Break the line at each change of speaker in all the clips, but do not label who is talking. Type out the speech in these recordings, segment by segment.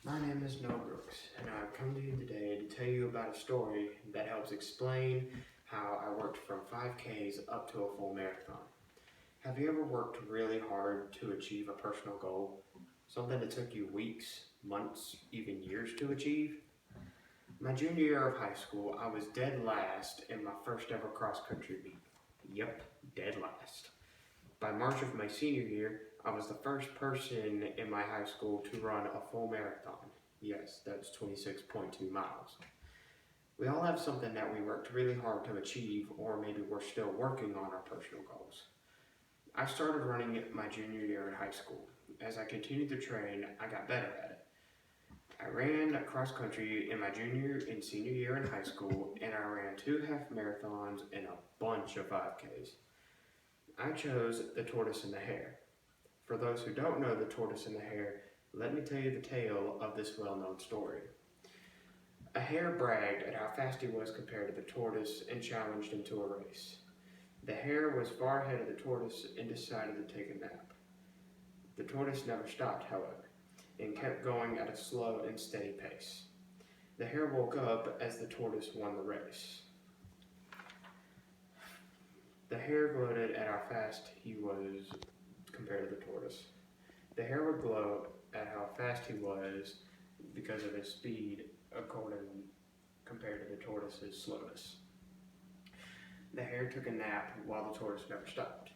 My name is Noah Brooks, and I've come to you today to tell you about a story that helps explain how I worked from 5Ks up to a full marathon. Have you ever worked really hard to achieve a personal goal? Something that took you weeks, months, even years to achieve? My junior year of high school, I was dead last in my first ever cross country meet. Yep, dead last. By March of my senior year, I was the first person in my high school to run a full marathon. Yes, that's 26.2 miles. We all have something that we worked really hard to achieve, or maybe we're still working on our personal goals. I started running my junior year in high school. As I continued to train, I got better at it. I ran cross country in my junior and senior year in high school, and I ran 2 half marathons and a bunch of 5Ks. I chose the tortoise and the hare. For those who don't know the tortoise and the hare, let me tell you the tale of this well-known story. A hare bragged at how fast he was compared to the tortoise and challenged him to a race. The hare was far ahead of the tortoise and decided to take a nap. The tortoise never stopped, however, and kept going at a slow and steady pace. The hare woke up as the tortoise won the race. The hare gloated at how fast he was compared to the tortoise. The hare would gloat at how fast he was because of his speed compared to the tortoise's slowness. The hare took a nap while the tortoise never stopped.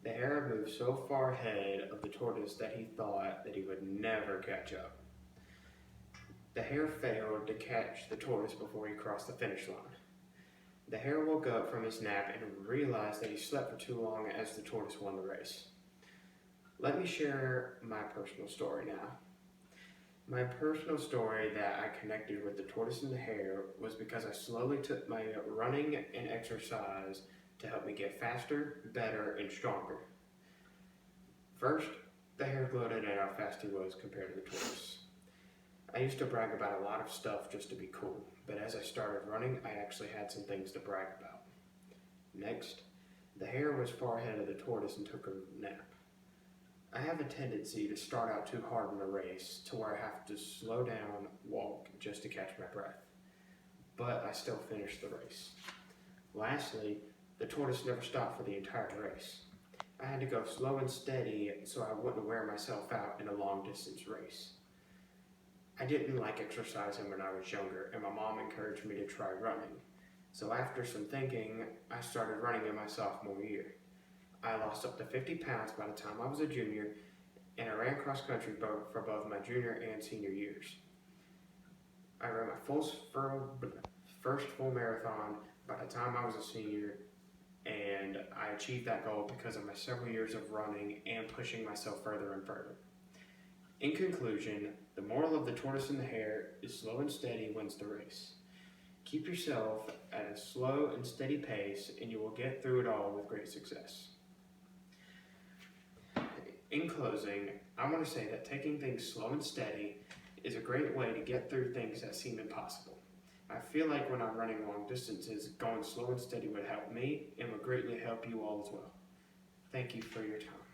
The hare moved so far ahead of the tortoise that he thought that he would never catch up. The hare failed to catch the tortoise before he crossed the finish line. The hare woke up from his nap and realized that he slept for too long as the tortoise won the race. Let me share my personal story now. My personal story that I connected with the tortoise and the hare was because I slowly took my running and exercise to help me get faster, better, and stronger. First, the hare gloated at how fast he was compared to the tortoise. I used to brag about a lot of stuff just to be cool, but as I started running, I actually had some things to brag about. Next, the hare was far ahead of the tortoise and took a nap. I have a tendency to start out too hard in a race to where I have to slow down, walk, just to catch my breath. But I still finished the race. Lastly, the tortoise never stopped for the entire race. I had to go slow and steady so I wouldn't wear myself out in a long distance race. I didn't like exercising when I was younger, and my mom encouraged me to try running. So after some thinking, I started running in my sophomore year. I lost up to 50 pounds by the time I was a junior, and I ran cross country for both my junior and senior years. I ran my first full marathon by the time I was a senior, and I achieved that goal because of my several years of running and pushing myself further and further. In conclusion, the moral of the tortoise and the hare is slow and steady wins the race. Keep yourself at a slow and steady pace, and you will get through it all with great success. In closing, I want to say that taking things slow and steady is a great way to get through things that seem impossible. I feel like when I'm running long distances, going slow and steady would help me and would greatly help you all as well. Thank you for your time.